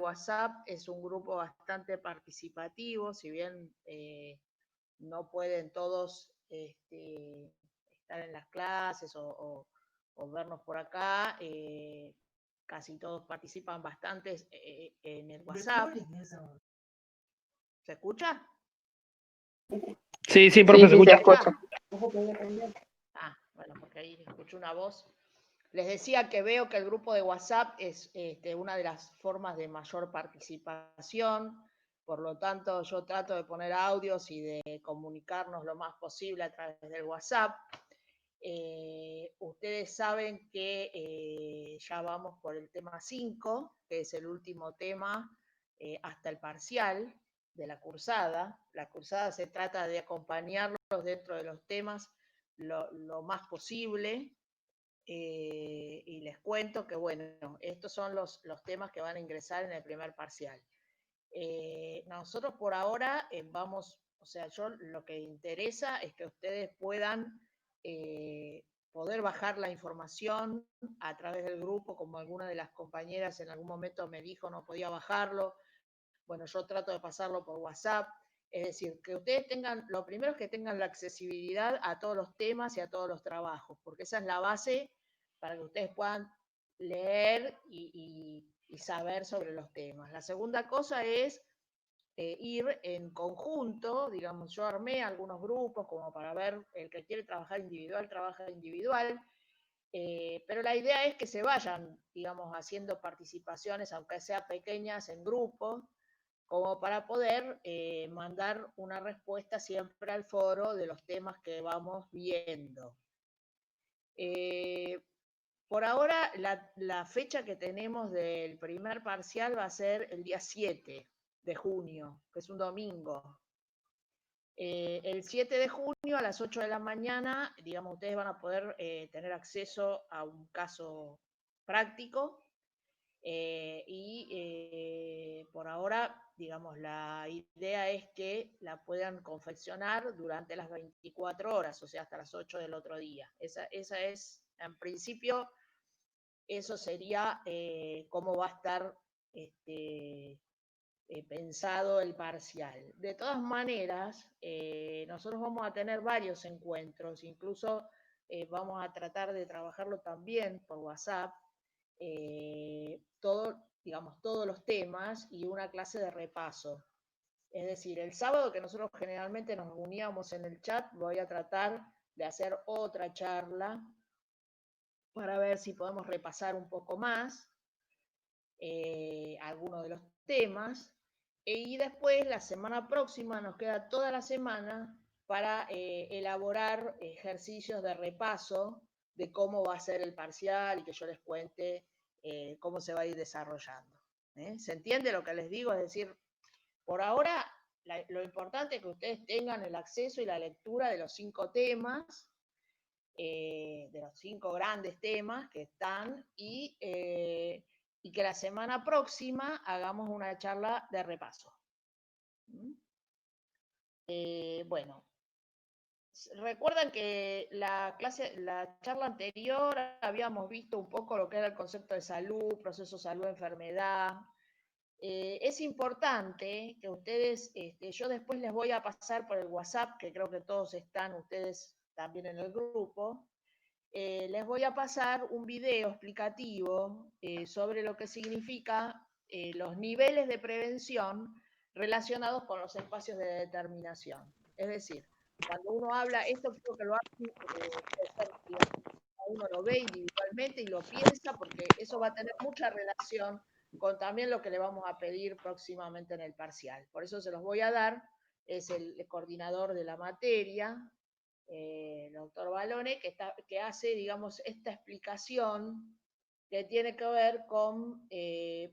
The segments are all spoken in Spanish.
WhatsApp es un grupo bastante participativo, si bien no pueden todos estar en las clases o vernos por acá, casi todos participan bastante en el WhatsApp. ¿Se escucha? Sí, profe, se escucha. Ah, bueno, porque ahí escucho una voz. Les decía que veo que el grupo de WhatsApp es una de las formas de mayor participación, por lo tanto yo trato de poner audios y de comunicarnos lo más posible a través del WhatsApp. Ustedes saben que ya vamos por el tema 5, que es el último tema hasta el parcial de la cursada. La cursada se trata de acompañarlos dentro de los temas lo más posible. Y les cuento que, bueno, estos son los temas que van a ingresar en el primer parcial. Nosotros por ahora o sea, yo lo que interesa es que ustedes puedan poder bajar la información a través del grupo, como alguna de las compañeras en algún momento me dijo no podía bajarlo. Bueno, yo trato de pasarlo por WhatsApp. Es decir, que ustedes tengan, lo primero es que tengan la accesibilidad a todos los temas y a todos los trabajos, porque esa es la base para que ustedes puedan leer y saber sobre los temas. La segunda cosa es ir en conjunto, digamos, yo armé algunos grupos como para ver el que quiere trabajar individual, trabaja individual, pero la idea es que se vayan, digamos, haciendo participaciones, aunque sean pequeñas, en grupos, como para poder mandar una respuesta siempre al foro de los temas que vamos viendo. Por ahora, la fecha que tenemos del primer parcial va a ser el día 7 de junio, que es un domingo. El 7 de junio a las 8 de la mañana, digamos, ustedes van a poder tener acceso a un caso práctico y por ahora, digamos, la idea es que la puedan confeccionar durante las 24 horas, o sea, hasta las 8 del otro día. Esa es, en principio, eso sería cómo va a estar pensado el parcial. De todas maneras, nosotros vamos a tener varios encuentros, incluso vamos a tratar de trabajarlo también por WhatsApp, todos los temas y una clase de repaso. Es decir, el sábado que nosotros generalmente nos reuníamos en el chat, voy a tratar de hacer otra charla para ver si podemos repasar un poco más algunos de los temas. Y después, la semana próxima, nos queda toda la semana para elaborar ejercicios de repaso de cómo va a ser el parcial y que yo les cuente cómo se va a ir desarrollando. ¿Se entiende lo que les digo? Es decir, por ahora lo importante es que ustedes tengan el acceso y la lectura de los 5 temas, de los 5 grandes temas que están y que la semana próxima hagamos una charla de repaso. Bueno, recuerdan que la charla anterior habíamos visto un poco lo que era el concepto de salud, proceso salud-enfermedad. Es importante que ustedes, yo después les voy a pasar por el WhatsApp, que creo que todos están ustedes también en el grupo, les voy a pasar un video explicativo sobre lo que significa los niveles de prevención relacionados con los espacios de determinación. Es decir, cuando uno habla, esto creo que lo hace, uno lo ve individualmente y lo piensa, porque eso va a tener mucha relación con también lo que le vamos a pedir próximamente en el parcial. Por eso se los voy a dar, es el coordinador de la materia, el doctor Balone, que hace, digamos, esta explicación que tiene que ver con,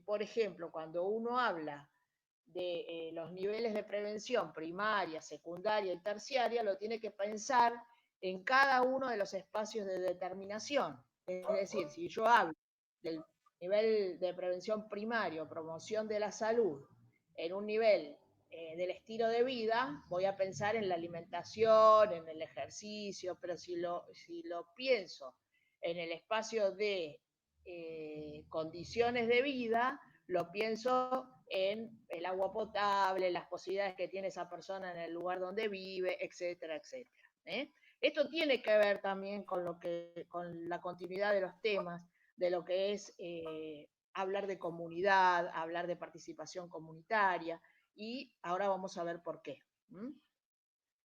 por ejemplo, cuando uno habla de los niveles de prevención primaria, secundaria y terciaria, lo tiene que pensar en cada uno de los espacios de determinación. Es decir, si yo hablo del nivel de prevención primario, promoción de la salud, en un nivel del estilo de vida, voy a pensar en la alimentación, en el ejercicio, pero si lo pienso en el espacio de condiciones de vida, lo pienso en el agua potable, las posibilidades que tiene esa persona en el lugar donde vive, etcétera, etcétera. Esto tiene que ver también con la continuidad de los temas, de lo que es hablar de comunidad, hablar de participación comunitaria, y ahora vamos a ver por qué.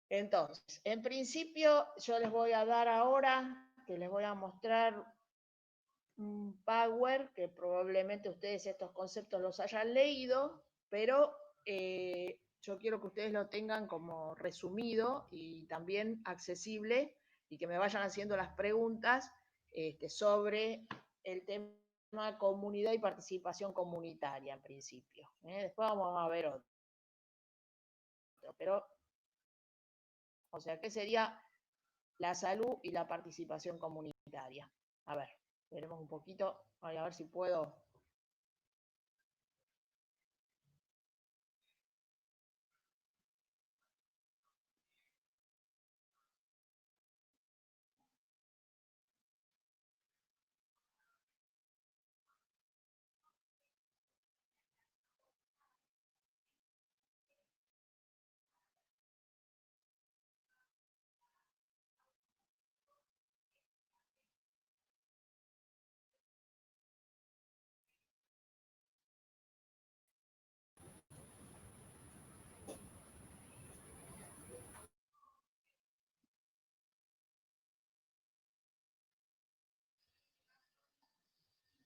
Entonces, en principio, yo les voy a dar ahora, que les voy a mostrar un Power, que probablemente ustedes estos conceptos los hayan leído, pero yo quiero que ustedes lo tengan como resumido y también accesible, y que me vayan haciendo las preguntas sobre el tema comunidad y participación comunitaria en principio. Después vamos a ver otro, pero, o sea, ¿qué sería la salud y la participación comunitaria? A ver, veremos un poquito, a ver si puedo.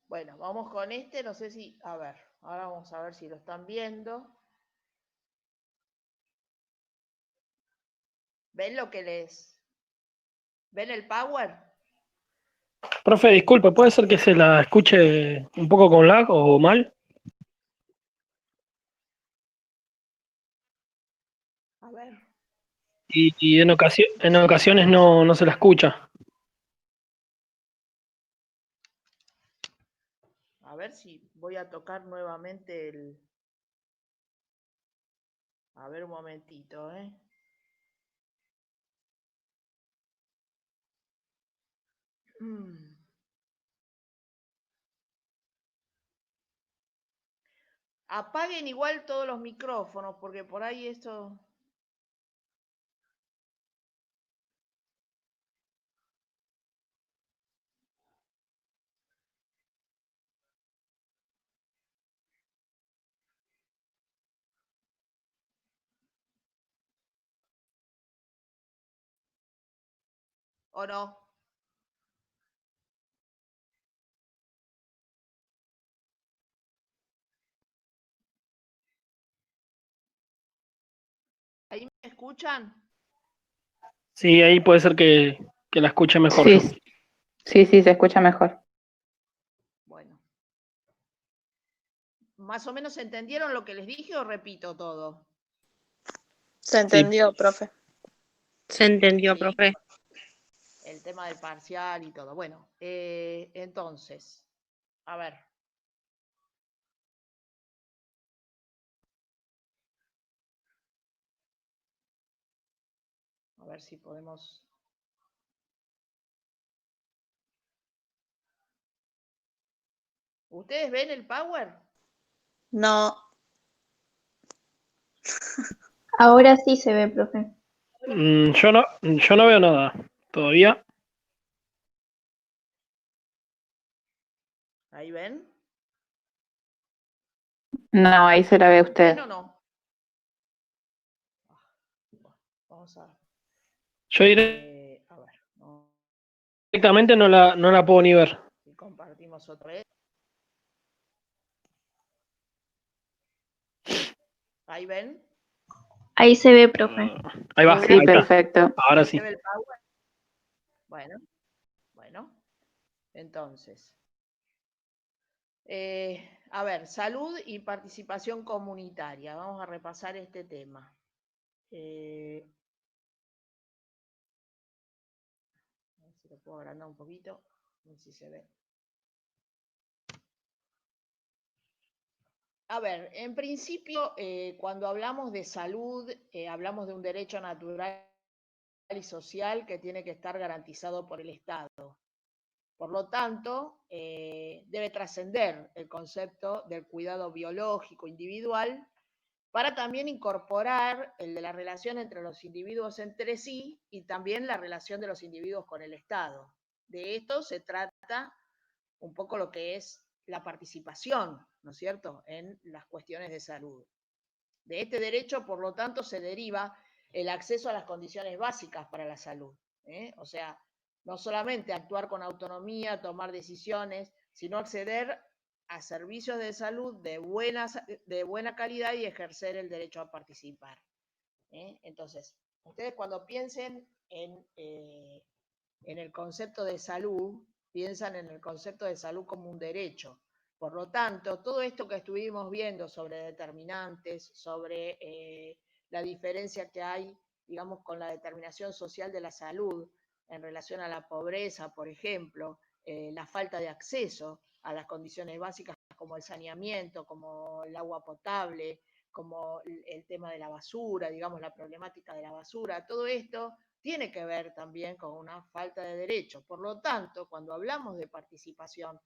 Bueno, vamos con este, no sé si, a ver, ahora vamos a ver si lo están viendo. ¿Ven lo que ven el Power? Profe, disculpe, ¿puede ser que se la escuche un poco con lag o mal? A ver, Y en ocasiones no se la escucha. a ver si voy a tocar nuevamente el... A ver un momentito, ¿eh? Apaguen igual todos los micrófonos, porque por ahí esto... ¿O no? ¿Ahí me escuchan? Sí, ahí puede ser que la escuche mejor Sí, yo. sí, se escucha mejor. Bueno. ¿Más o menos entendieron lo que les dije o repito todo? Se Sí, entendió, profe. Se entendió, ¿Sí? profe. El tema del parcial y todo. Bueno, entonces, a ver. A ver si podemos... ¿Ustedes ven el Power? No, Ahora sí se ve, profe. yo no veo nada todavía. ¿Ahí ven? No, ahí se la ve usted. ¿Ven o no? Vamos a... Yo a ver, no, directamente no la puedo ni ver. si compartimos otra vez. ¿Ahí ven? Ahí se ve, profe. Ahí va, Sí, ahí está. perfecto. Ahora ¿Ahí sí. se ve el Power? Bueno. Entonces. A ver, salud y participación comunitaria. Vamos a repasar este tema. A ver si lo puedo agrandar un poquito. A ver si se ve. A ver, en principio, cuando hablamos de salud, hablamos de un derecho natural y social que tiene que estar garantizado por el Estado. Por lo tanto, debe trascender el concepto del cuidado biológico individual para también incorporar el de la relación entre los individuos entre sí y también la relación de los individuos con el Estado. De esto se trata un poco lo que es la participación, ¿no es cierto?, en las cuestiones de salud. De este derecho, por lo tanto, se deriva el acceso a las condiciones básicas para la salud. O sea, no solamente actuar con autonomía, tomar decisiones, sino acceder a servicios de salud de buena calidad y ejercer el derecho a participar. Entonces, ustedes cuando piensen en el concepto de salud, piensan en el concepto de salud como un derecho. Por lo tanto, todo esto que estuvimos viendo sobre determinantes, sobre la diferencia que hay, digamos, con la determinación social de la salud en relación a la pobreza, por ejemplo, la falta de acceso a las condiciones básicas como el saneamiento, como el agua potable, como el tema de la basura, digamos, la problemática de la basura, todo esto tiene que ver también con una falta de derechos. Por lo tanto, cuando hablamos de participación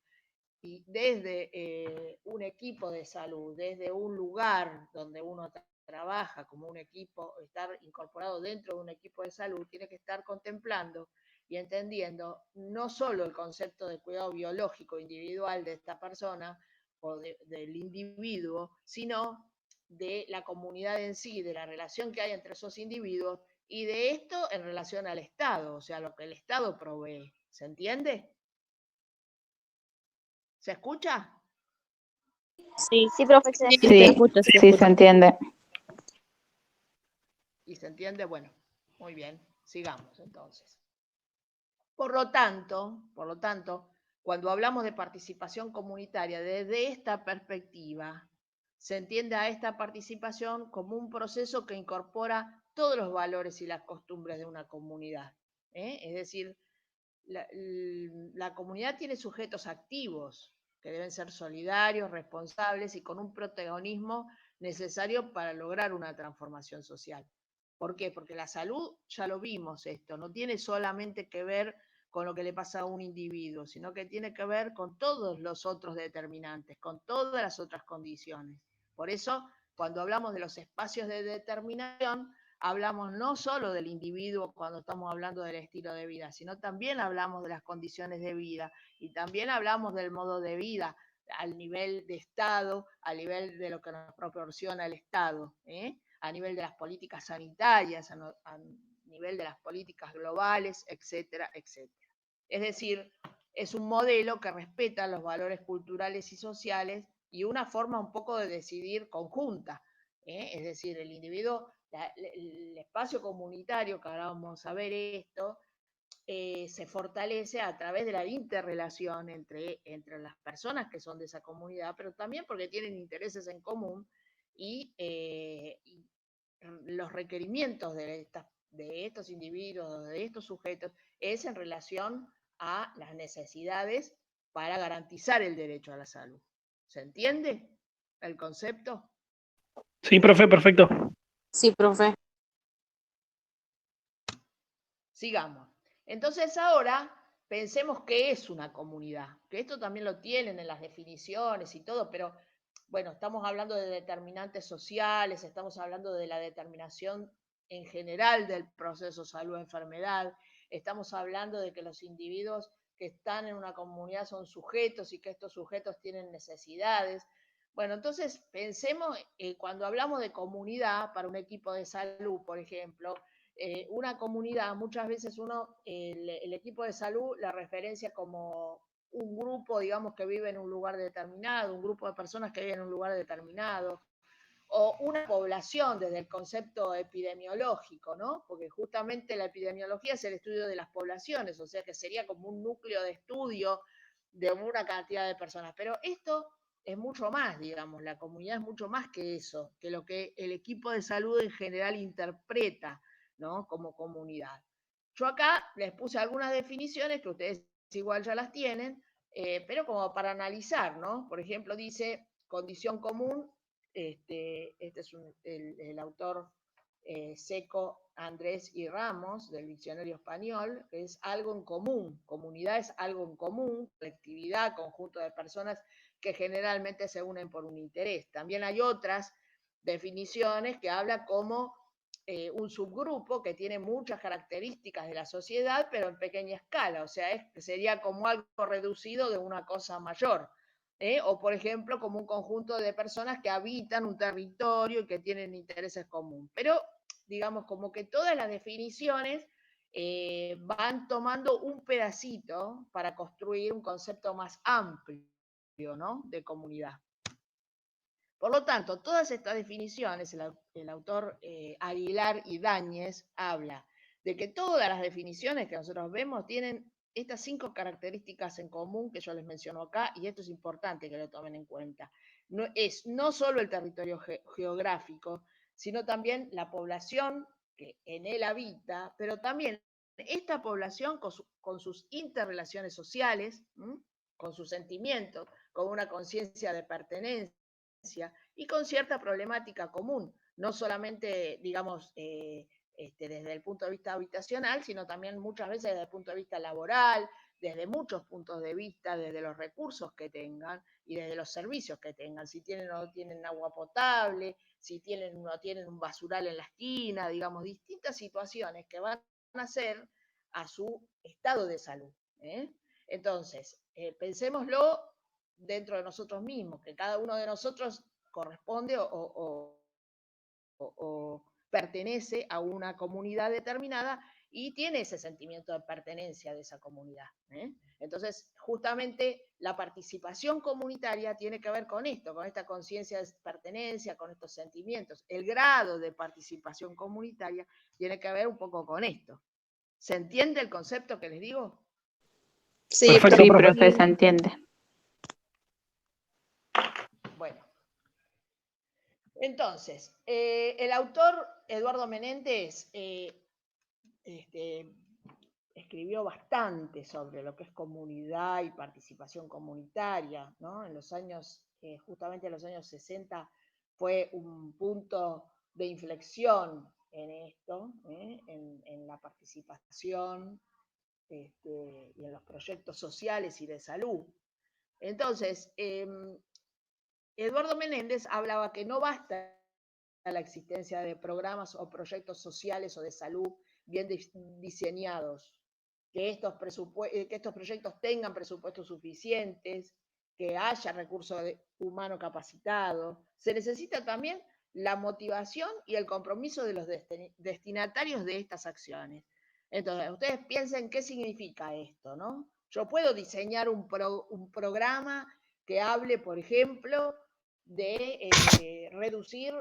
y desde un equipo de salud, desde un lugar donde uno trabaja como un equipo, estar incorporado dentro de un equipo de salud, tiene que estar contemplando y entendiendo no solo el concepto de cuidado biológico individual de esta persona o del individuo, sino de la comunidad en sí, de la relación que hay entre esos individuos y de esto en relación al Estado, o sea, lo que el Estado provee. ¿Se entiende? ¿Se escucha? Sí, Sí, profe, se sí, se Sí, escucha, se sí, se escucha. entiende. ¿Y se entiende? Bueno, muy bien, sigamos entonces. Por lo tanto, cuando hablamos de participación comunitaria desde esta perspectiva, se entiende a esta participación como un proceso que incorpora todos los valores y las costumbres de una comunidad. Es decir, la comunidad tiene sujetos activos que deben ser solidarios, responsables y con un protagonismo necesario para lograr una transformación social. ¿Por qué? Porque la salud, ya lo vimos esto, no tiene solamente que ver con lo que le pasa a un individuo, sino que tiene que ver con todos los otros determinantes, con todas las otras condiciones. Por eso, cuando hablamos de los espacios de determinación, hablamos no solo del individuo cuando estamos hablando del estilo de vida, sino también hablamos de las condiciones de vida y también hablamos del modo de vida al nivel de Estado, al nivel de lo que nos proporciona el Estado, a nivel de las políticas sanitarias, a nivel de las políticas globales, etcétera, etcétera. Es decir, es un modelo que respeta los valores culturales y sociales y una forma un poco de decidir conjunta. Es decir, el individuo, el espacio comunitario, que ahora vamos a ver esto, se fortalece a través de la interrelación entre las personas que son de esa comunidad, pero también porque tienen intereses en común y los requerimientos de estos individuos, de estos sujetos, es en relación a las necesidades para garantizar el derecho a la salud. ¿Se entiende el concepto? Sí, profe, perfecto. Sí, profe. Sigamos. Entonces ahora pensemos qué es una comunidad, que esto también lo tienen en las definiciones y todo, pero bueno, estamos hablando de determinantes sociales, estamos hablando de la determinación en general del proceso salud-enfermedad, estamos hablando de que los individuos que están en una comunidad son sujetos y que estos sujetos tienen necesidades. Bueno, entonces pensemos, cuando hablamos de comunidad para un equipo de salud, por ejemplo, una comunidad, muchas veces el equipo de salud la referencia como un grupo, digamos, que vive en un lugar determinado, un grupo de personas que viven en un lugar determinado, o una población desde el concepto epidemiológico, ¿no? Porque justamente la epidemiología es el estudio de las poblaciones, o sea que sería como un núcleo de estudio de una cantidad de personas. Pero esto es mucho más, digamos, la comunidad es mucho más que eso, que lo que el equipo de salud en general interpreta, ¿no? Como comunidad. Yo acá les puse algunas definiciones que ustedes igual ya las tienen, pero como para analizar, ¿no? Por ejemplo, dice condición común, este es el autor Seco, Andrés y Ramos, del diccionario español, que es algo en común. Comunidad es algo en común, colectividad, conjunto de personas que generalmente se unen por un interés. También hay otras definiciones que hablan como un subgrupo que tiene muchas características de la sociedad, pero en pequeña escala, o sea, sería como algo reducido de una cosa mayor. O, por ejemplo, como un conjunto de personas que habitan un territorio y que tienen intereses comunes. Pero, digamos, como que todas las definiciones van tomando un pedacito para construir un concepto más amplio, ¿no?, de comunidad. Por lo tanto, todas estas definiciones, el autor Aguilar y Dáñez habla de que todas las definiciones que nosotros vemos tienen estas 5 características en común que yo les menciono acá, y esto es importante que lo tomen en cuenta. No solo el territorio geográfico, sino también la población que en él habita, pero también esta población con sus interrelaciones sociales, con sus sentimientos, con una conciencia de pertenencia, y con cierta problemática común, no solamente, digamos, desde el punto de vista habitacional, sino también muchas veces desde el punto de vista laboral, desde muchos puntos de vista, desde los recursos que tengan y desde los servicios que tengan, si tienen o no tienen agua potable, si tienen o no tienen un basural en la esquina, digamos, distintas situaciones que van a ser a su estado de salud. Entonces, pensémoslo dentro de nosotros mismos, que cada uno de nosotros corresponde o pertenece a una comunidad determinada y tiene ese sentimiento de pertenencia de esa comunidad. Entonces, justamente la participación comunitaria tiene que ver con esto, con esta conciencia de pertenencia, con estos sentimientos. El grado de participación comunitaria tiene que ver un poco con esto. ¿Se entiende el concepto que les digo? Sí, Perfecto, Sí, profe. profe, se entiende. Bueno. Entonces, el autor Eduardo Menéndez escribió bastante sobre lo que es comunidad y participación comunitaria, ¿no? En los años, justamente en los años 60, fue un punto de inflexión en esto, en la participación y en los proyectos sociales y de salud. Entonces, Eduardo Menéndez hablaba que no basta la existencia de programas o proyectos sociales o de salud bien diseñados, que estos proyectos tengan presupuestos suficientes, que haya recursos humanos capacitados. Se necesita también la motivación y el compromiso de los destinatarios de estas acciones. Entonces, ustedes piensen qué significa esto, ¿no? Yo puedo diseñar un programa que hable, por ejemplo, de reducir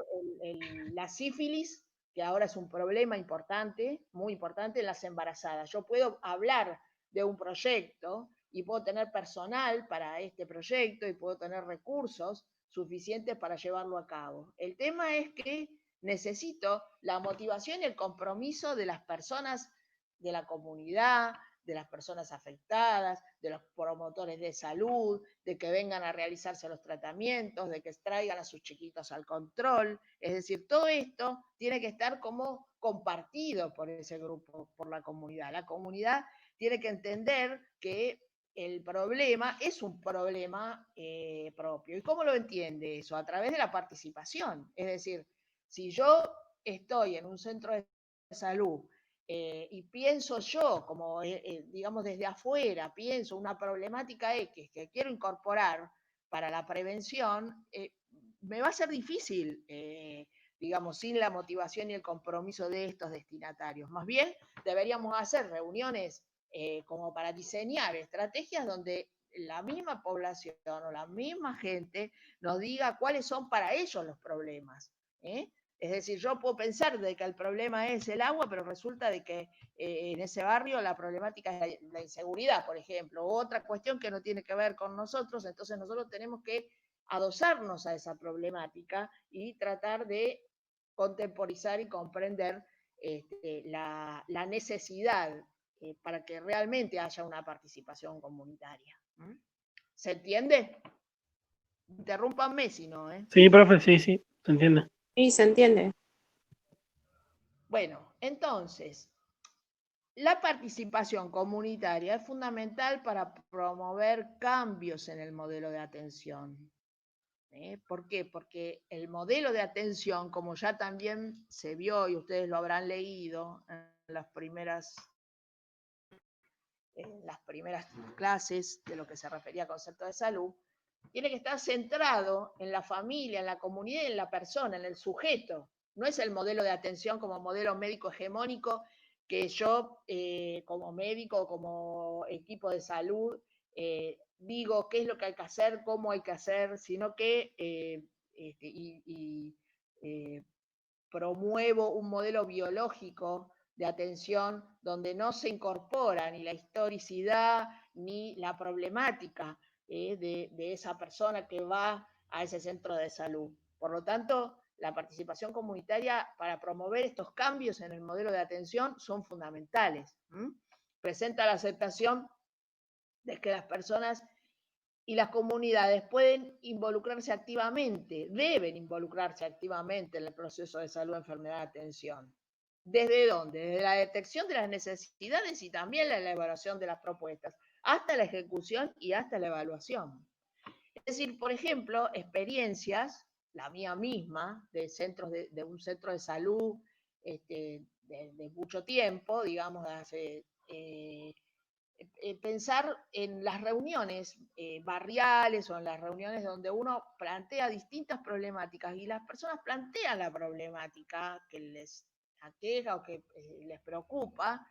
la sífilis, que ahora es un problema importante, muy importante en las embarazadas. Yo puedo hablar de un proyecto y puedo tener personal para este proyecto y puedo tener recursos suficientes para llevarlo a cabo. El tema es que necesito la motivación y el compromiso de las personas de la comunidad, de las personas afectadas, de los promotores de salud, de que vengan a realizarse los tratamientos, de que traigan a sus chiquitos al control. Es decir, todo esto tiene que estar como compartido por ese grupo, por la comunidad. La comunidad tiene que entender que el problema es un problema propio. ¿Y cómo lo entiende eso? A través de la participación. Es decir, si yo estoy en un centro de salud y pienso yo, como digamos desde afuera, pienso una problemática X que quiero incorporar para la prevención, me va a ser difícil, digamos, sin la motivación y el compromiso de estos destinatarios. Más bien, deberíamos hacer reuniones como para diseñar estrategias donde la misma población o la misma gente nos diga cuáles son para ellos los problemas. Es decir, yo puedo pensar de que el problema es el agua, pero resulta de que en ese barrio la problemática es la inseguridad, por ejemplo, o otra cuestión que no tiene que ver con nosotros, entonces nosotros tenemos que adosarnos a esa problemática y tratar de contemporizar y comprender la necesidad para que realmente haya una participación comunitaria. ¿Se entiende? Interrúmpanme si no, ¿eh? Sí, profe, sí, sí, se entiende. Sí, se entiende. Bueno, entonces, la participación comunitaria es fundamental para promover cambios en el modelo de atención. ¿Por qué? Porque el modelo de atención, como ya también se vio y ustedes lo habrán leído en las primeras clases de lo que se refería a concepto de salud, tiene que estar centrado en la familia, en la comunidad y en la persona, en el sujeto. No es el modelo de atención como modelo médico hegemónico que yo como médico o como equipo de salud digo qué es lo que hay que hacer, cómo hay que hacer, sino que promuevo un modelo biológico de atención donde no se incorpora ni la historicidad ni la problemática de esa persona que va a ese centro de salud. Por lo tanto, la participación comunitaria para promover estos cambios en el modelo de atención son fundamentales. Presenta la aceptación de que las personas y las comunidades pueden involucrarse activamente, deben involucrarse activamente en el proceso de salud, enfermedad, atención. ¿Desde dónde? Desde la detección de las necesidades y también la elaboración de las propuestas, hasta la ejecución y hasta la evaluación. Es decir, por ejemplo, experiencias, la mía misma, de un centro de salud de mucho tiempo, digamos, hace pensar en las reuniones barriales o en las reuniones donde uno plantea distintas problemáticas y las personas plantean la problemática que les aqueja o que les preocupa,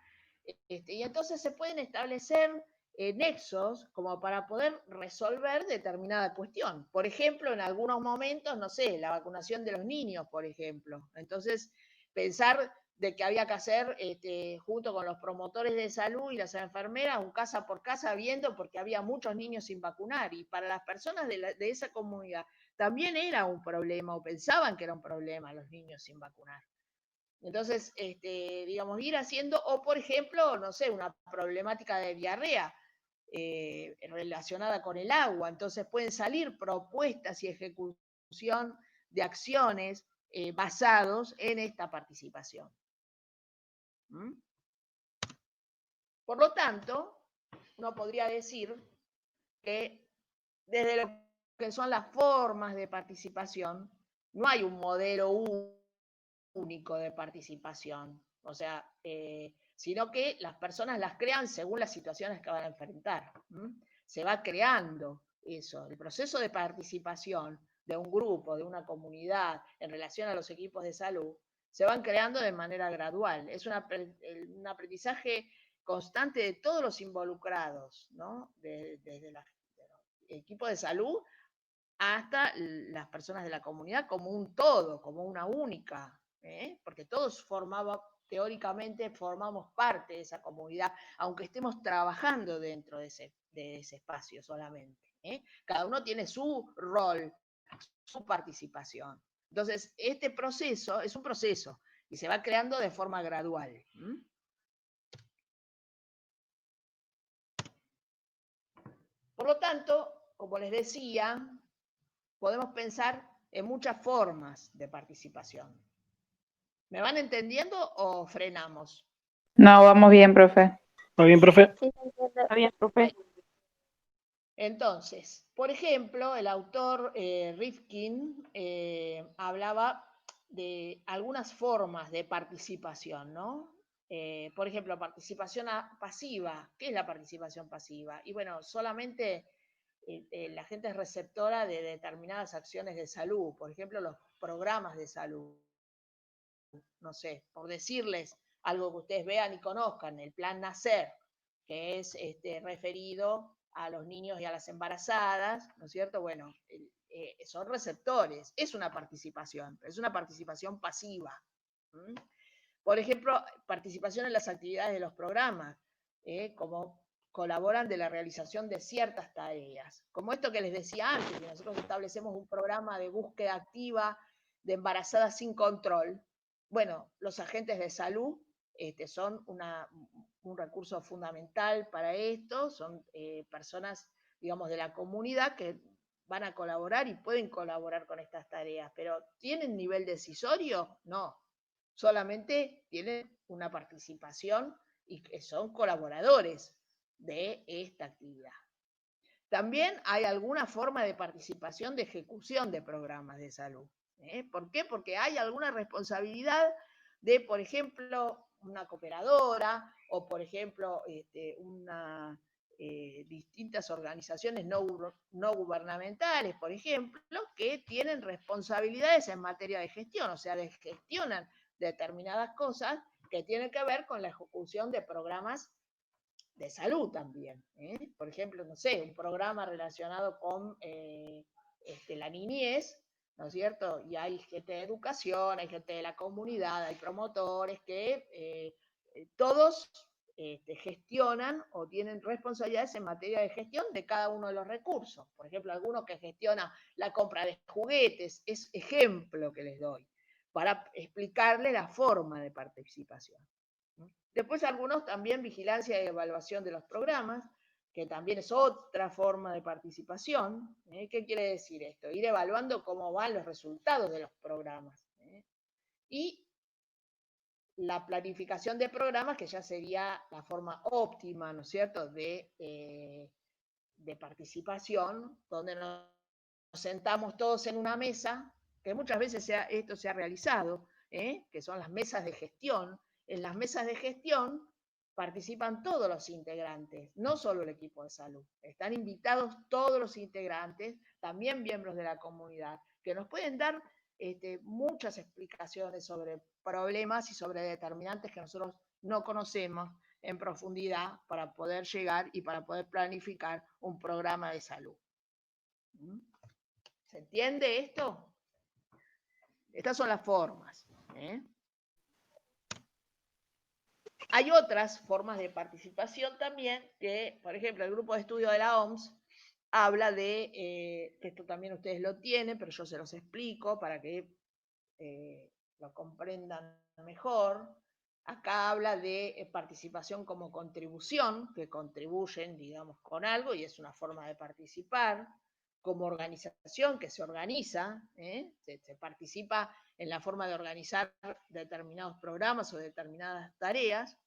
y entonces se pueden establecer nexos como para poder resolver determinada cuestión. Por ejemplo, en algunos momentos, no sé, la vacunación de los niños, por ejemplo. Entonces, pensar de que había que hacer junto con los promotores de salud y las enfermeras, un casa por casa viendo, porque había muchos niños sin vacunar, y para las personas de esa comunidad también era un problema, o pensaban que era un problema los niños sin vacunar. Entonces, digamos, ir haciendo, o por ejemplo, no sé, una problemática de diarrea relacionada con el agua, entonces pueden salir propuestas y ejecución de acciones basados en esta participación. Por lo tanto, uno podría decir que desde lo que son las formas de participación, no hay un modelo único de participación, o sea, sino que las personas las crean según las situaciones que van a enfrentar. Se va creando eso, el proceso de participación de un grupo, de una comunidad en relación a los equipos de salud, se van creando de manera gradual. Es un aprendizaje constante de todos los involucrados, ¿no? Desde los equipos de salud hasta las personas de la comunidad como un todo, como una única, porque todos teóricamente formamos parte de esa comunidad, aunque estemos trabajando dentro de ese espacio solamente. Cada uno tiene su rol, su participación. Entonces, este proceso es un proceso y se va creando de forma gradual. Por lo tanto, como les decía, podemos pensar en muchas formas de participación. ¿Me van entendiendo o frenamos? No, vamos bien, profe. ¿Está bien, profe? Sí, se entiende. Está bien, profe. Entonces, por ejemplo, el autor Rifkin hablaba de algunas formas de participación, ¿no? Por ejemplo, participación pasiva. ¿Qué es la participación pasiva? Y bueno, solamente la gente es receptora de determinadas acciones de salud, por ejemplo, los programas de salud. No sé, por decirles algo que ustedes vean y conozcan, el Plan Nacer, que es referido a los niños y a las embarazadas, ¿no es cierto? Bueno, son receptores, es una participación pasiva. Por ejemplo, participación en las actividades de los programas, como colaboran de la realización de ciertas tareas. Como esto que les decía antes, que nosotros establecemos un programa de búsqueda activa de embarazadas sin control. Bueno, los agentes de salud son un recurso fundamental para esto, son personas, digamos, de la comunidad que van a colaborar y pueden colaborar con estas tareas, pero ¿tienen nivel decisorio? No. solamente tienen una participación y que son colaboradores de esta actividad. También hay alguna forma de participación de ejecución de programas de salud. ¿Por qué? Porque hay alguna responsabilidad de, por ejemplo, una cooperadora o, por ejemplo, distintas organizaciones no gubernamentales, por ejemplo, que tienen responsabilidades en materia de gestión, o sea, gestionan determinadas cosas que tienen que ver con la ejecución de programas de salud también. Por ejemplo, no sé, un programa relacionado con la niñez, ¿no es cierto? Y hay gente de educación, hay gente de la comunidad, hay promotores que todos gestionan o tienen responsabilidades en materia de gestión de cada uno de los recursos. Por ejemplo, algunos que gestionan la compra de juguetes, es ejemplo que les doy, para explicarle la forma de participación. Después algunos también vigilancia y evaluación de los programas, que también es otra forma de participación. ¿Qué quiere decir esto? Ir evaluando cómo van los resultados de los programas. Y la planificación de programas, que ya sería la forma óptima, ¿no es cierto?, de participación, donde nos sentamos todos en una mesa, que muchas veces esto se ha realizado, que son las mesas de gestión. En las mesas de gestión participan todos los integrantes, no solo el equipo de salud. Están invitados todos los integrantes, también miembros de la comunidad, que nos pueden dar muchas explicaciones sobre problemas y sobre determinantes que nosotros no conocemos en profundidad para poder llegar y para poder planificar un programa de salud. ¿Se entiende esto? Estas son las formas. Hay otras formas de participación también que, por ejemplo, el grupo de estudio de la OMS habla de, que esto también ustedes lo tienen, pero yo se los explico para que lo comprendan mejor. Acá habla de participación como contribución, que contribuyen, digamos, con algo y es una forma de participar. Como organización, que se organiza, se participa en la forma de organizar determinados programas o determinadas tareas.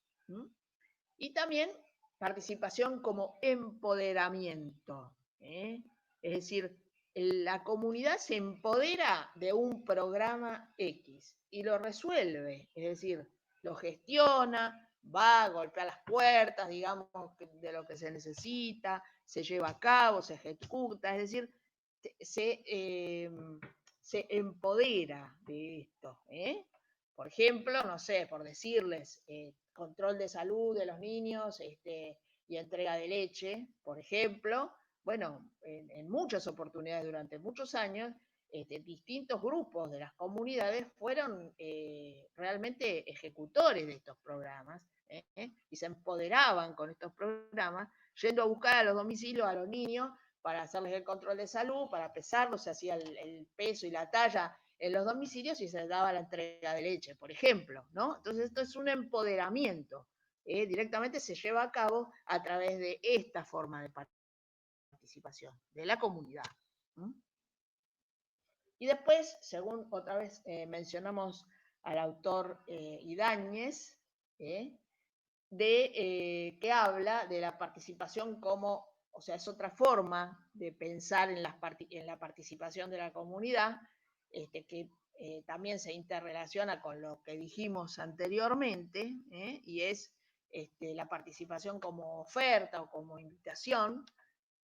Y también participación como empoderamiento. Es decir, la comunidad se empodera de un programa X y lo resuelve, es decir, lo gestiona, va, golpea las puertas, digamos, de lo que se necesita, se lleva a cabo, se ejecuta, es decir, se empodera de esto. Por ejemplo, no sé, por decirles, control de salud de los niños y entrega de leche, por ejemplo. Bueno, en muchas oportunidades durante muchos años, distintos grupos de las comunidades fueron realmente ejecutores de estos programas y se empoderaban con estos programas, yendo a buscar a los domicilios a los niños para hacerles el control de salud, para pesarlos, se hacía el peso y la talla en los domicilios y se daba la entrega de leche, por ejemplo, ¿no? Entonces esto es un empoderamiento, directamente se lleva a cabo a través de esta forma de participación de la comunidad. Y después, según otra vez mencionamos al autor Ibáñez, que habla de la participación como, o sea, es otra forma de pensar en la participación de la comunidad, que también se interrelaciona con lo que dijimos anteriormente, y es la participación como oferta o como invitación,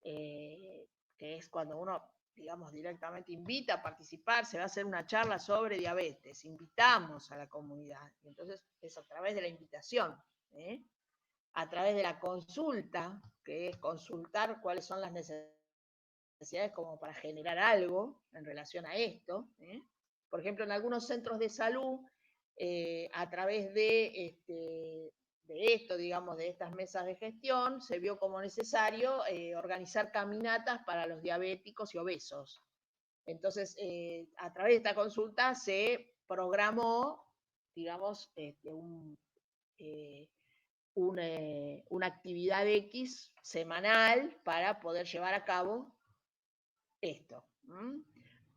que es cuando uno, digamos, directamente invita a participar, se va a hacer una charla sobre diabetes, invitamos a la comunidad, entonces es a través de la invitación, a través de la consulta, que es consultar cuáles son las necesidades como para generar algo en relación a esto. Por ejemplo, en algunos centros de salud, a través de esto, digamos, de estas mesas de gestión, se vio como necesario organizar caminatas para los diabéticos y obesos. Entonces, a través de esta consulta se programó, digamos, una actividad X semanal para poder llevar a cabo esto.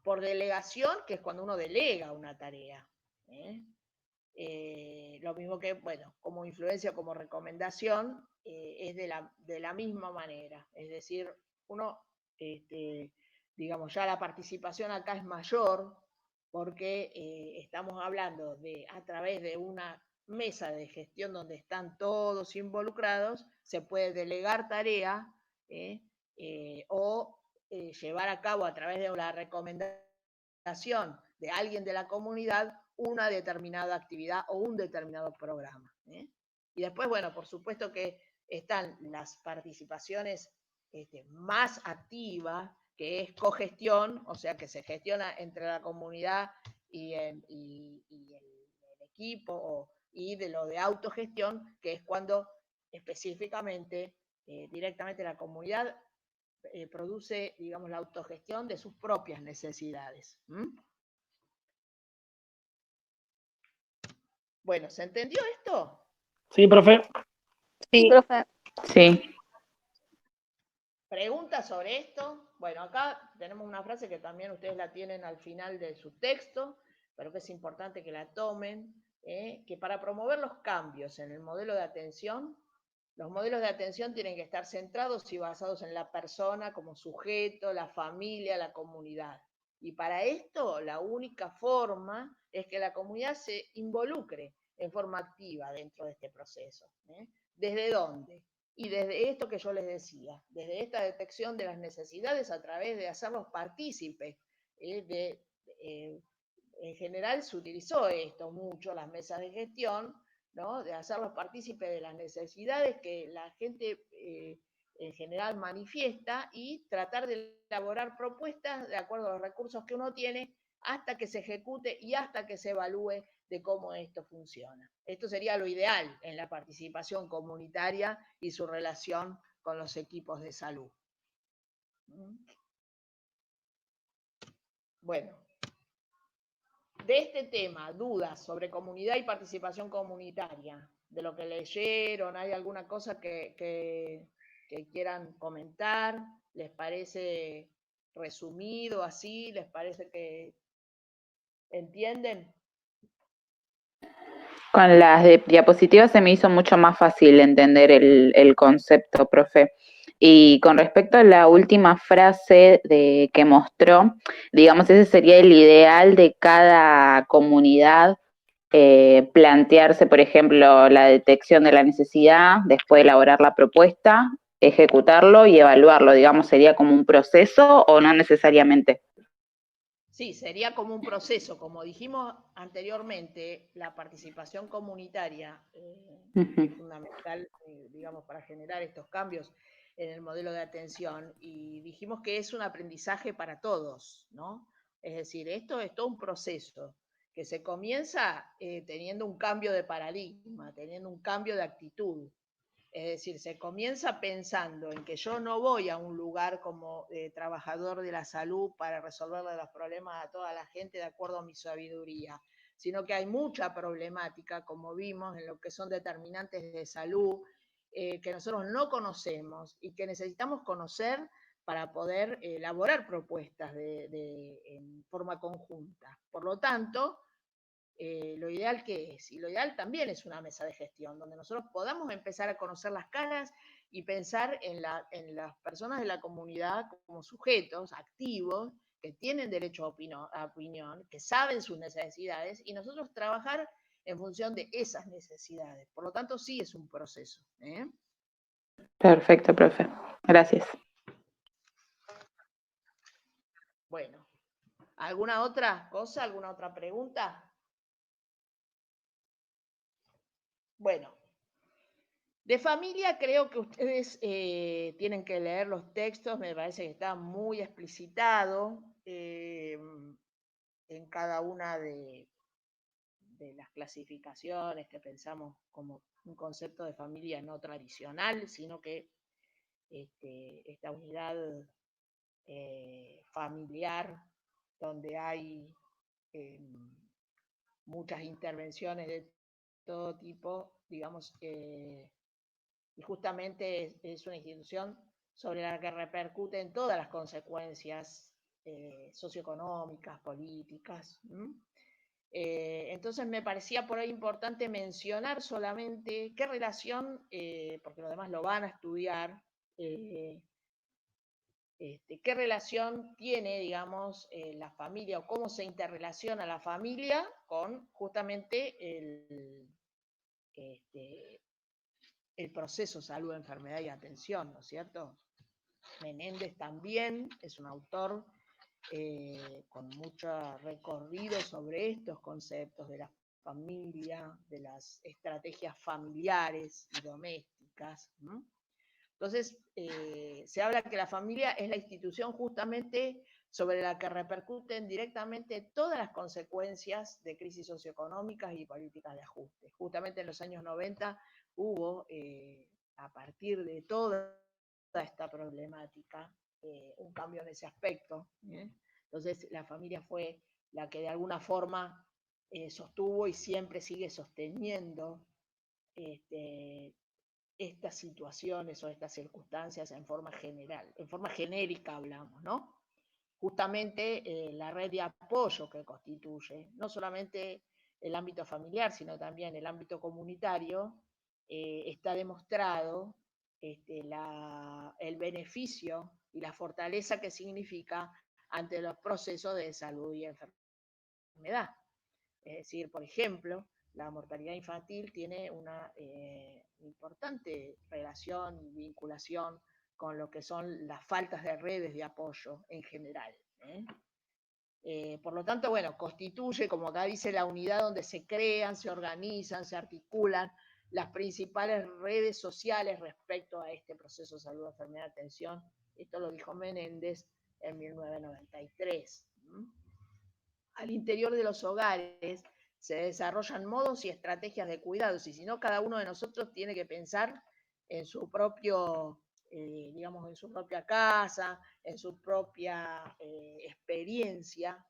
Por delegación, que es cuando uno delega una tarea. Lo mismo que, bueno, como influencia o como recomendación, es de la misma manera. Es decir, uno, digamos, ya la participación acá es mayor porque estamos hablando de, a través de una mesa de gestión donde están todos involucrados, se puede delegar tarea o llevar a cabo a través de la recomendación de alguien de la comunidad una determinada actividad o un determinado programa. Y después, bueno, por supuesto que están las participaciones más activas, que es cogestión, o sea, que se gestiona entre la comunidad y el equipo, y de lo de autogestión, que es cuando específicamente, directamente la comunidad produce, digamos, la autogestión de sus propias necesidades. Bueno, ¿se entendió esto? Sí, profe. Sí, Sí. profe. Sí. ¿Preguntas sobre esto? Bueno, acá tenemos una frase que también ustedes la tienen al final de su texto, pero que es importante que la tomen, que para promover los cambios en el modelo de atención, los modelos de atención tienen que estar centrados y basados en la persona como sujeto, la familia, la comunidad. Y para esto, la única forma es que la comunidad se involucre en forma activa dentro de este proceso. ¿Desde dónde? Y desde esto que yo les decía, desde esta detección de las necesidades a través de hacerlos partícipes. En general se utilizó esto mucho, las mesas de gestión, ¿no? De hacerlos partícipes de las necesidades que la gente en general manifiesta y tratar de elaborar propuestas de acuerdo a los recursos que uno tiene hasta que se ejecute y hasta que se evalúe de cómo esto funciona. Esto sería lo ideal en la participación comunitaria y su relación con los equipos de salud. Bueno, de este tema, dudas sobre comunidad y participación comunitaria, de lo que leyeron, ¿hay alguna cosa que quieran comentar? ¿Les parece resumido así? ¿Les parece que entienden? Con las diapositivas se me hizo mucho más fácil entender el concepto, profe. Y con respecto a la última frase que mostró, digamos, ese sería el ideal de cada comunidad, plantearse, por ejemplo, la detección de la necesidad, después elaborar la propuesta, ejecutarlo y evaluarlo, digamos, sería como un proceso o no necesariamente. Sí, sería como un proceso. Como dijimos anteriormente, la participación comunitaria es fundamental, digamos, para generar estos cambios en el modelo de atención. Y dijimos que es un aprendizaje para todos, ¿no? Es decir, esto es todo un proceso que se comienza teniendo un cambio de paradigma, teniendo un cambio de actitud. Es decir, se comienza pensando en que yo no voy a un lugar como trabajador de la salud para resolverle los problemas a toda la gente de acuerdo a mi sabiduría, sino que hay mucha problemática, como vimos, en lo que son determinantes de salud, que nosotros no conocemos y que necesitamos conocer para poder elaborar propuestas en forma conjunta. Por lo tanto, lo ideal que es, y lo ideal también es una mesa de gestión, donde nosotros podamos empezar a conocer las caras y pensar en las personas de la comunidad como sujetos activos, que tienen derecho a opinión, que saben sus necesidades, y nosotros trabajar en función de esas necesidades. Por lo tanto, sí es un proceso. Perfecto, profe. Gracias. Bueno, ¿alguna otra cosa, alguna otra pregunta? Bueno, de familia creo que ustedes tienen que leer los textos, me parece que está muy explicitado en cada una de las clasificaciones que pensamos como un concepto de familia no tradicional, sino que esta unidad familiar donde hay muchas intervenciones de todo tipo, digamos, y justamente es una institución sobre la que repercuten todas las consecuencias socioeconómicas, políticas. Entonces me parecía por ahí importante mencionar solamente qué relación, porque los demás lo van a estudiar, qué relación tiene, digamos, la familia o cómo se interrelaciona la familia con justamente el proceso salud, enfermedad y atención, ¿no es cierto? Menéndez también es un autor con mucho recorrido sobre estos conceptos de la familia, de las estrategias familiares y domésticas, ¿no? Entonces, se habla que la familia es la institución justamente sobre la que repercuten directamente todas las consecuencias de crisis socioeconómicas y políticas de ajuste. Justamente en los años 90 hubo, a partir de toda esta problemática, un cambio en ese aspecto. Entonces, la familia fue la que de alguna forma sostuvo y siempre sigue sosteniendo estas situaciones o estas circunstancias en forma general, en forma genérica hablamos, ¿no? Justamente la red de apoyo que constituye, no solamente el ámbito familiar, sino también el ámbito comunitario, está demostrado el beneficio y la fortaleza que significa ante los procesos de salud y enfermedad. Es decir, por ejemplo, la mortalidad infantil tiene una importante relación y vinculación con lo que son las faltas de redes de apoyo en general. Por lo tanto, bueno, constituye, como acá dice, la unidad donde se crean, se organizan, se articulan las principales redes sociales respecto a este proceso de salud, enfermedad, atención. Esto lo dijo Menéndez en 1993. Al interior de los hogares se desarrollan modos y estrategias de cuidados, y si no, cada uno de nosotros tiene que pensar en su propio, digamos, en su propia casa, en su propia experiencia,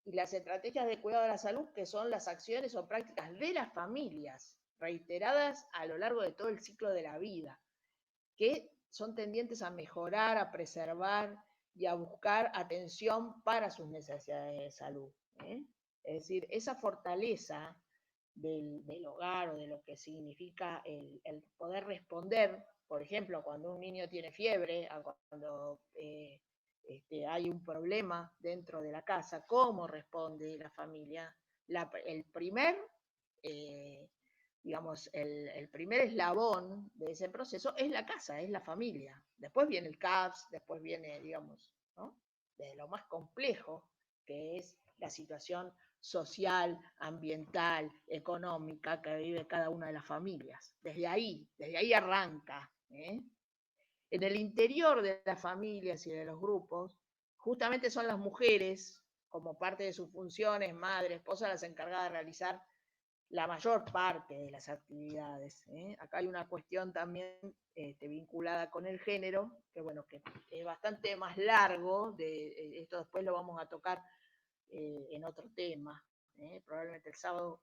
y las estrategias de cuidado de la salud, que son las acciones o prácticas de las familias, reiteradas a lo largo de todo el ciclo de la vida, que son tendientes a mejorar, a preservar y a buscar atención para sus necesidades de salud. Es decir, esa fortaleza del hogar o de lo que significa el poder responder, por ejemplo, cuando un niño tiene fiebre, cuando hay un problema dentro de la casa, cómo responde la familia. El primer digamos, el primer eslabón de ese proceso es la casa, es la familia. Después viene el CAPS, después viene, digamos, ¿no? De lo más complejo, que es la situación social, ambiental, económica que vive cada una de las familias. Desde ahí arranca. En el interior de las familias y de los grupos, justamente son las mujeres, como parte de sus funciones, madre, esposa, las encargadas de realizar la mayor parte de las actividades. Acá hay una cuestión también vinculada con el género, que bueno, que es bastante más largo, esto después lo vamos a tocar en otro tema, probablemente el sábado,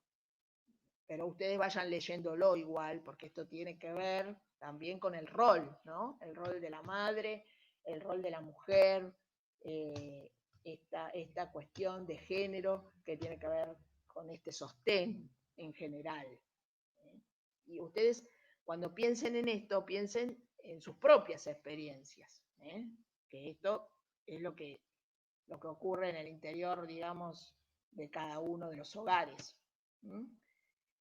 pero ustedes vayan leyéndolo igual, porque esto tiene que ver también con el rol, ¿no? El rol de la madre, el rol de la mujer, esta cuestión de género que tiene que ver con este sostén en general. Y ustedes, cuando piensen en esto, piensen en sus propias experiencias, que esto es lo que ocurre en el interior, digamos, de cada uno de los hogares.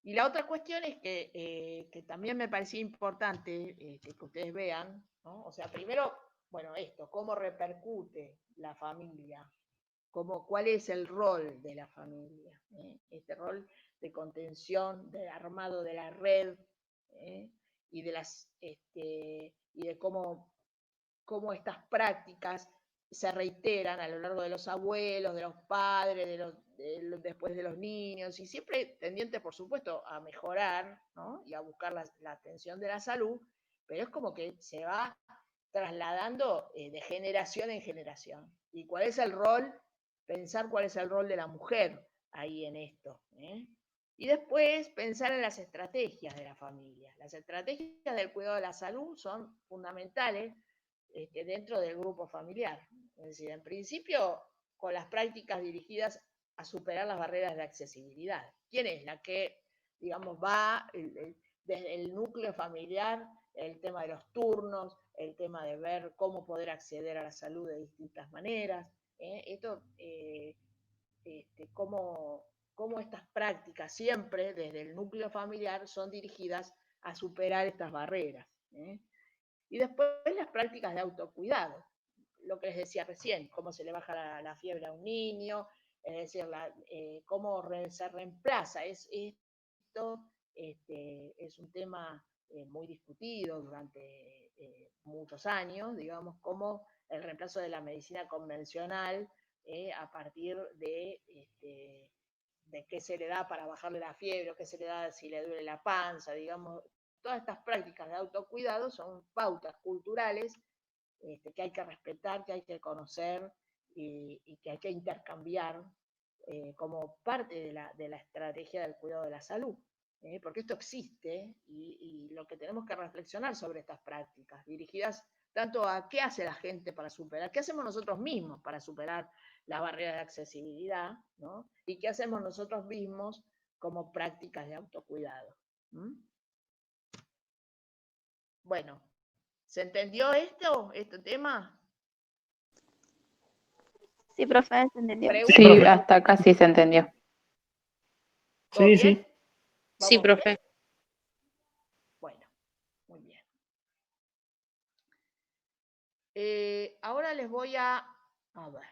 Y la otra cuestión es que también me parecía importante que ustedes vean, ¿no? O sea, primero, bueno, esto, cómo repercute la familia, cuál es el rol de la familia, este rol de contención, de armado de la red, y de cómo estas prácticas se reiteran a lo largo de los abuelos, de los padres, después de los niños, y siempre tendiente, por supuesto, a mejorar, ¿no? Y a buscar la atención de la salud, pero es como que se va trasladando de generación en generación. ¿Y cuál es el rol? Pensar cuál es el rol de la mujer ahí en esto. Y después pensar en las estrategias de la familia. Las estrategias del cuidado de la salud son fundamentales dentro del grupo familiar. Es decir, en principio, con las prácticas dirigidas a superar las barreras de accesibilidad. ¿Quién es la que, digamos, va desde el núcleo familiar, el tema de los turnos, el tema de ver cómo poder acceder a la salud de distintas maneras? Cómo estas prácticas siempre desde el núcleo familiar son dirigidas a superar estas barreras. Y después las prácticas de autocuidado, lo que les decía recién, cómo se le baja la fiebre a un niño, es decir, cómo se reemplaza. Esto es un tema muy discutido durante muchos años, digamos, cómo el reemplazo de la medicina convencional a partir de qué se le da para bajarle la fiebre, o qué se le da si le duele la panza, digamos. Todas estas prácticas de autocuidado son pautas culturales que hay que respetar, que hay que conocer y que hay que intercambiar como parte de la estrategia del cuidado de la salud. Porque esto existe y lo que tenemos que reflexionar sobre estas prácticas, dirigidas tanto a qué hace la gente para superar, qué hacemos nosotros mismos para superar las barreras de accesibilidad, ¿no? Y qué hacemos nosotros mismos como prácticas de autocuidado. Bueno, ¿se entendió este tema? Sí, profe, se entendió. Sí, profe. hasta acá sí se entendió. ¿Todo Sí, bien? sí. Sí, ¿Vamos profe. bien? Bueno, muy bien. Ahora les voy a ver.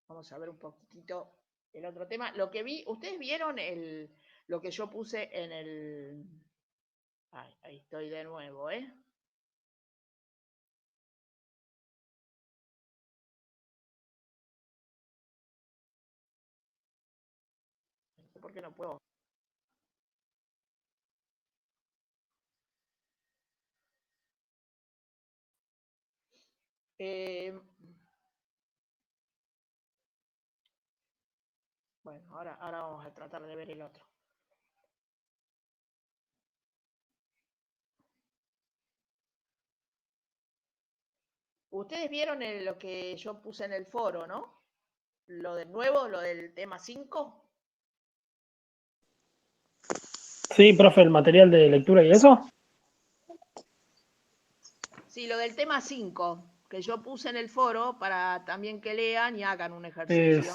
Vamos a ver un poquitito el otro tema. Lo que vi, ¿ustedes vieron lo que yo puse en el... ahí estoy de nuevo, ¿eh? No sé por qué no puedo. Bueno, ahora vamos a tratar de ver el otro. Ustedes vieron lo que yo puse en el foro, ¿no? Lo del nuevo, lo del tema 5. Sí, profe, el material de lectura y eso. Sí, lo del tema 5, que yo puse en el foro para también que lean y hagan un ejercicio.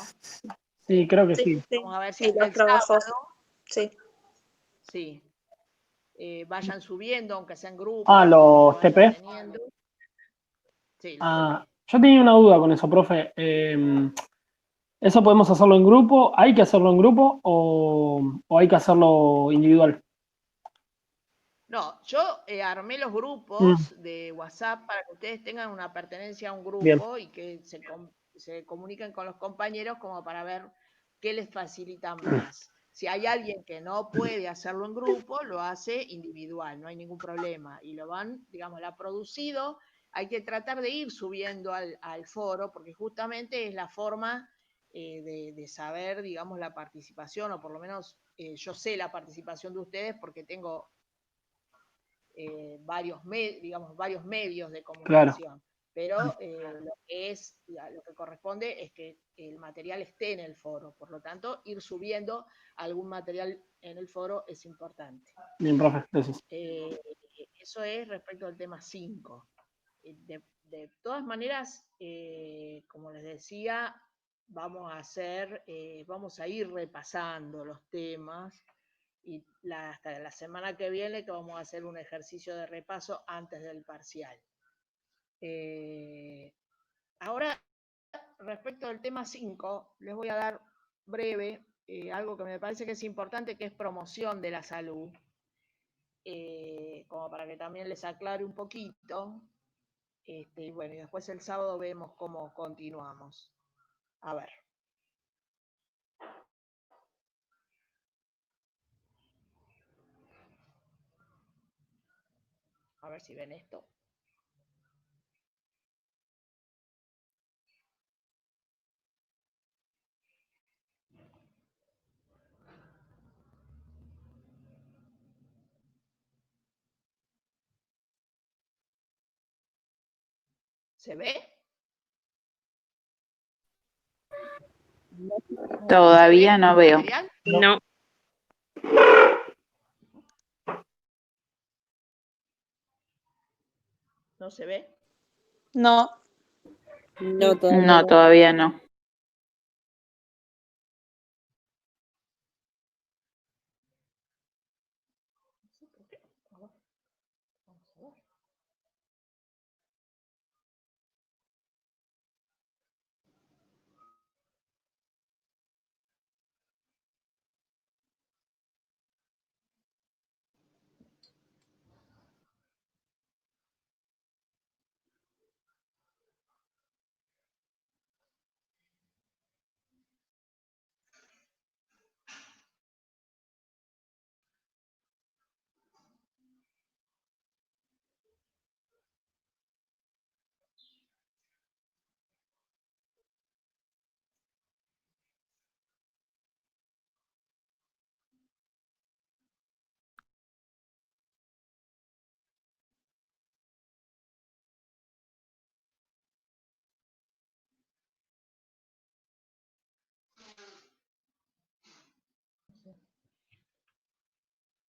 Sí, creo que sí. Sí, Vamos a ver si sí, hasta los el trabajos. sábado, Sí. sí, vayan subiendo, aunque sea en grupos, Ah, que los vayan TP. teniendo. Sí, los Ah, TP. yo tenía una duda con eso, profe. ¿Eso podemos hacerlo en grupo? ¿Hay que hacerlo en grupo o hay que hacerlo individual? No, yo armé los Mm, grupos de WhatsApp para que ustedes tengan una pertenencia a un bien, grupo y que se comuniquen con los compañeros como para ver qué les facilita más. Si hay alguien que no puede hacerlo en grupo, lo hace individual, no hay ningún problema. Y lo van, digamos, la producido, hay que tratar de ir subiendo al foro, porque justamente es la forma de saber, digamos, la participación, o por lo menos yo sé la participación de ustedes porque tengo varios medios de claro. comunicación. Pero lo que corresponde es que el material esté en el foro. Por lo tanto, ir subiendo algún material en el foro es importante. Bien, profe, gracias. Eso es respecto al tema 5. De todas maneras, como les decía, vamos a ir repasando los temas y hasta la semana que viene que vamos a hacer un ejercicio de repaso antes del parcial. Ahora, respecto al tema 5, les voy a dar breve algo que me parece que es importante, que es promoción de la salud, como para que también les aclare un poquito. Y bueno, y después el sábado vemos cómo continuamos. A ver. A ver si ven esto. ¿Se ve? Todavía no veo. ¿Material? No. ¿No se ve? No. No, todavía No, no. todavía no. No sé por qué. A ver, vamos a ver.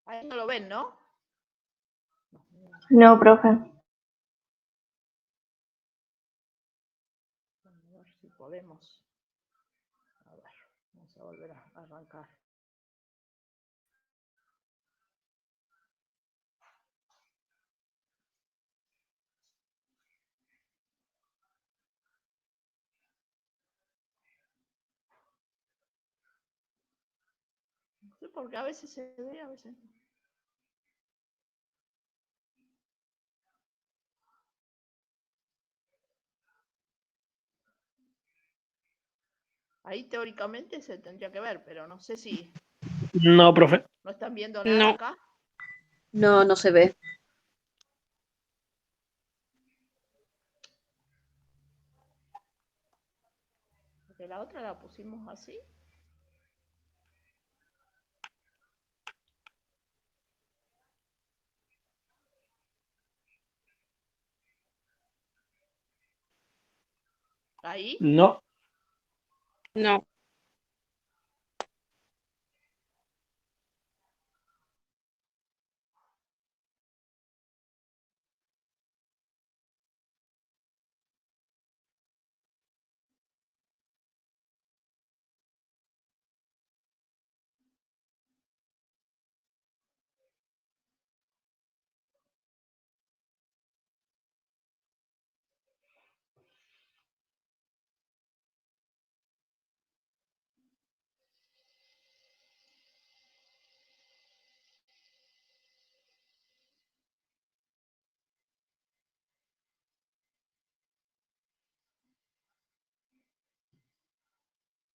Ahí no lo ven, ¿no? No, profe. A ver si podemos. A ver, vamos a volver a arrancar. No sé por qué a veces se ve, a veces no. Ahí teóricamente se tendría que ver, pero no sé si No, profe. no están viendo nada No. acá. No, no se ve. Porque la otra la pusimos así. Ahí. No. No.